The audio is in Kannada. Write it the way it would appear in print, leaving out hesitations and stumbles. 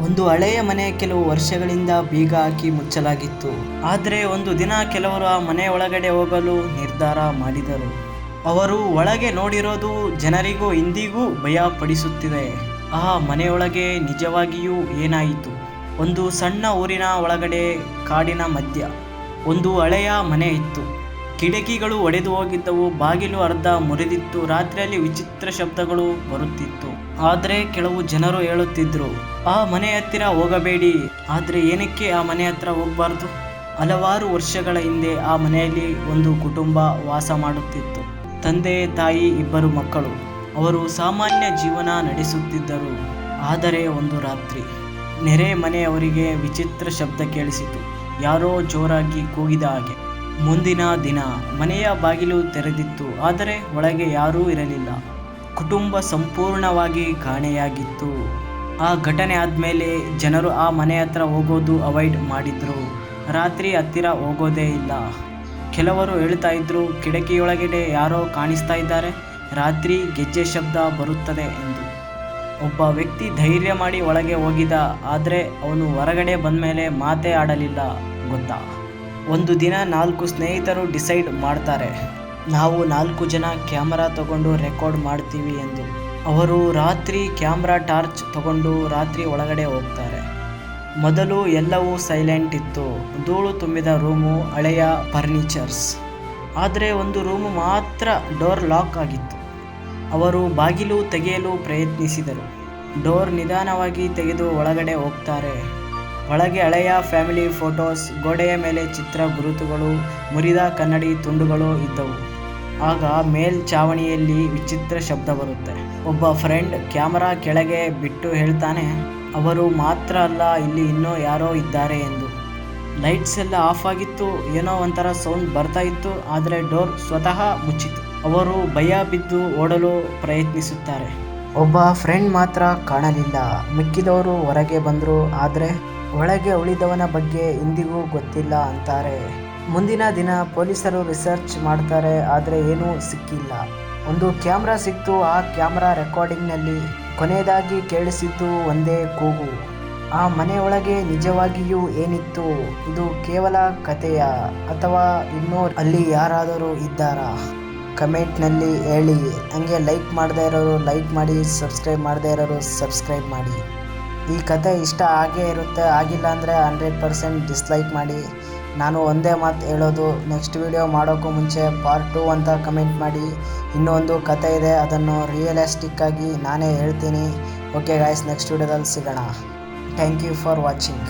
ಒಂದು ಹಳೆಯ ಮನೆ ಕೆಲವು ವರ್ಷಗಳಿಂದ ಬೀಗ ಹಾಕಿ ಮುಚ್ಚಲಾಗಿತ್ತು. ಆದರೆ ಒಂದು ದಿನ ಕೆಲವರು ಆ ಮನೆ ಒಳಗಡೆ ಹೋಗಲು ನಿರ್ಧಾರ ಮಾಡಿದರು. ಅವರು ಒಳಗೆ ನೋಡಿರೋದು ಜನರಿಗೂ ಇಂದಿಗೂ ಭಯ ಪಡಿಸುತ್ತಿದೆ. ಆ ಮನೆಯೊಳಗೆ ನಿಜವಾಗಿಯೂ ಏನಾಯಿತು? ಒಂದು ಸಣ್ಣ ಊರಿನ ಒಳಗಡೆ ಕಾಡಿನ ಮಧ್ಯ ಒಂದು ಹಳೆಯ ಮನೆ ಇತ್ತು. ಕಿಟಕಿಗಳು ಒಡೆದು ಹೋಗಿದ್ದವು, ಬಾಗಿಲು ಅರ್ಧ ಮುರಿದಿತ್ತು. ರಾತ್ರಿಯಲ್ಲಿ ವಿಚಿತ್ರ ಶಬ್ದಗಳು ಬರುತ್ತಿತ್ತು. ಆದರೆ ಕೆಲವು ಜನರು ಹೇಳುತ್ತಿದ್ರು, ಆ ಮನೆ ಹತ್ತಿರ ಹೋಗಬೇಡಿ. ಆದರೆ ಏನಕ್ಕೆ ಆ ಮನೆ ಹತ್ರ ಹೋಗಬಾರ್ದು? ಹಲವಾರು ವರ್ಷಗಳ ಹಿಂದೆ ಆ ಮನೆಯಲ್ಲಿ ಒಂದು ಕುಟುಂಬ ವಾಸ ಮಾಡುತ್ತಿತ್ತು. ತಂದೆ, ತಾಯಿ, ಇಬ್ಬರು ಮಕ್ಕಳು. ಅವರು ಸಾಮಾನ್ಯ ಜೀವನ ನಡೆಸುತ್ತಿದ್ದರು. ಆದರೆ ಒಂದು ರಾತ್ರಿ ನೆರೆ ಮನೆಯವರಿಗೆ ವಿಚಿತ್ರ ಶಬ್ದ ಕೇಳಿಸಿತು, ಯಾರೋ ಜೋರಾಗಿ ಕೂಗಿದ ಹಾಗೆ. ಮುಂದಿನ ದಿನ ಮನೆಯ ಬಾಗಿಲು ತೆರೆದಿತ್ತು, ಆದರೆ ಒಳಗೆ ಯಾರೂ ಇರಲಿಲ್ಲ. ಕುಟುಂಬ ಸಂಪೂರ್ಣವಾಗಿ ಕಾಣೆಯಾಗಿತ್ತು. ಆ ಘಟನೆ ಆದಮೇಲೆ ಜನರು ಆ ಮನೆ ಹತ್ರ ಹೋಗೋದು ಅವಾಯ್ಡ್ ಮಾಡಿದ್ರು. ರಾತ್ರಿ ಹತ್ತಿರ ಹೋಗೋದೇ ಇಲ್ಲ. ಕೆಲವರು ಹೇಳ್ತಾ ಇದ್ರು, ಕಿಟಕಿಯೊಳಗಡೆ ಯಾರೋ ಕಾಣಿಸ್ತಾ ಇದ್ದಾರೆ, ರಾತ್ರಿ ಗೆಜ್ಜೆ ಶಬ್ದ ಬರುತ್ತದೆ ಎಂದು. ಒಬ್ಬ ವ್ಯಕ್ತಿ ಧೈರ್ಯ ಮಾಡಿ ಒಳಗೆ ಹೋಗಿದ, ಆದರೆ ಅವನು ಹೊರಗಡೆ ಬಂದಮೇಲೆ ಮಾತೇ ಆಡಲಿಲ್ಲ. ಗೊತ್ತಾ, ಒಂದು ದಿನ 4 ಸ್ನೇಹಿತರು ಡಿಸೈಡ್ ಮಾಡ್ತಾರೆ, ನಾವು 4 ಜನ ಕ್ಯಾಮರಾ ತಗೊಂಡು ರೆಕಾರ್ಡ್ ಮಾಡ್ತೀವಿ ಎಂದು. ಅವರು ರಾತ್ರಿ ಕ್ಯಾಮ್ರಾ ಟಾರ್ಚ್ ತಗೊಂಡು ರಾತ್ರಿ ಒಳಗಡೆ ಹೋಗ್ತಾರೆ. ಮೊದಲು ಎಲ್ಲವೂ ಸೈಲೆಂಟ್ ಇತ್ತು. ಧೂಳು ತುಂಬಿದ ರೂಮು, ಹಳೆಯ ಫರ್ನಿಚರ್ಸ್. ಆದರೆ ಒಂದು ರೂಮು ಮಾತ್ರ ಡೋರ್ ಲಾಕ್ ಆಗಿತ್ತು. ಅವರು ಬಾಗಿಲು ತೆಗೆಯಲು ಪ್ರಯತ್ನಿಸಿದರು. ಡೋರ್ ನಿಧಾನವಾಗಿ ತೆಗೆದು ಒಳಗಡೆ ಹೋಗ್ತಾರೆ. ಒಳಗೆ ಹಳೆಯ ಫ್ಯಾಮಿಲಿ ಫೋಟೋಸ್, ಗೋಡೆಯ ಮೇಲೆ ಚಿತ್ರ ಗುರುತುಗಳು, ಮುರಿದ ಕನ್ನಡಿ ತುಂಡುಗಳು ಇದ್ದವು. ಆಗ ಮೇಲ್ಛಾವಣಿಯಲ್ಲಿ ವಿಚಿತ್ರ ಶಬ್ದ ಬರುತ್ತೆ. ಒಬ್ಬ ಫ್ರೆಂಡ್ ಕ್ಯಾಮರಾ ಕೆಳಗೆ ಬಿಟ್ಟು ಹೇಳ್ತಾನೆ, ಅವರು ಮಾತ್ರ ಅಲ್ಲ, ಇಲ್ಲಿ ಇನ್ನೂ ಯಾರೋ ಇದ್ದಾರೆ ಎಂದು. ಲೈಟ್ಸ್ ಎಲ್ಲ ಆಫ್ ಆಗಿತ್ತು. ಏನೋ ಒಂಥರ ಸೌಂಡ್ ಬರ್ತಾ ಇತ್ತು, ಆದರೆ ಡೋರ್ ಸ್ವತಃ ಮುಚ್ಚಿತು. ಅವರು ಭಯ ಬಿದ್ದು ಓಡಲು ಪ್ರಯತ್ನಿಸುತ್ತಾರೆ. ಒಬ್ಬ ಫ್ರೆಂಡ್ ಮಾತ್ರ ಕಾಣಲಿಲ್ಲ. ಮಿಕ್ಕಿದವರು ಹೊರಗೆ ಬಂದರು, ಆದರೆ ಒಳಗೆ ಉಳಿದವನ ಬಗ್ಗೆ ಇಂದಿಗೂ ಗೊತ್ತಿಲ್ಲ ಅಂತಾರೆ. ಮುಂದಿನ ದಿನ ಪೊಲೀಸರು ರಿಸರ್ಚ್ ಮಾಡ್ತಾರೆ, ಆದರೆ ಏನೂ ಸಿಕ್ಕಿಲ್ಲ. ಒಂದು ಕ್ಯಾಮ್ರಾ ಸಿಕ್ತು. ಆ ಕ್ಯಾಮ್ರಾ ರೆಕಾರ್ಡಿಂಗ್ನಲ್ಲಿ ಕೊನೆಯದಾಗಿ ಕೇಳಿಸಿದ್ದು ಒಂದೇ ಕೂಗು. ಆ ಮನೆಯೊಳಗೆ ನಿಜವಾಗಿಯೂ ಏನಿತ್ತು? ಇದು ಕೇವಲ ಕಥೆಯ, ಅಥವಾ ಇನ್ನೂ ಅಲ್ಲಿ ಯಾರಾದರೂ ಇದ್ದಾರಾ? ಕಮೆಂಟ್ನಲ್ಲಿ ಹೇಳಿ. ಹಂಗೆ ಲೈಕ್ ಮಾಡದೇ ಇರೋರು ಲೈಕ್ ಮಾಡಿ, ಸಬ್ಸ್ಕ್ರೈಬ್ ಮಾಡದೇ ಇರೋರು ಸಬ್ಸ್ಕ್ರೈಬ್ ಮಾಡಿ. ಈ ಕತೆ ಇಷ್ಟ ಆಗೇ ಇರುತ್ತೆ, ಆಗಿಲ್ಲ ಅಂದರೆ 100% ಡಿಸ್ಲೈಕ್ ಮಾಡಿ. ನಾನು ಒಂದೇ ಮಾತು ಹೇಳೋದು, ನೆಕ್ಸ್ಟ್ ವಿಡಿಯೋ ಮಾಡೋಕ್ಕೂ ಮುಂಚೆ ಪಾರ್ಟ್ 2 ಅಂತ ಕಮೆಂಟ್ ಮಾಡಿ. ಇನ್ನೊಂದು ಕತೆ ಇದೆ, ಅದನ್ನು ರಿಯಲಿಸ್ಟಿಕ್ ಆಗಿ ನಾನೇ ಹೇಳ್ತೀನಿ. ಓಕೆ ಗಾಯ್ಸ್, ನೆಕ್ಸ್ಟ್ ವಿಡಿಯೋದಲ್ಲಿ ಸಿಗೋಣ. Thank you for watching.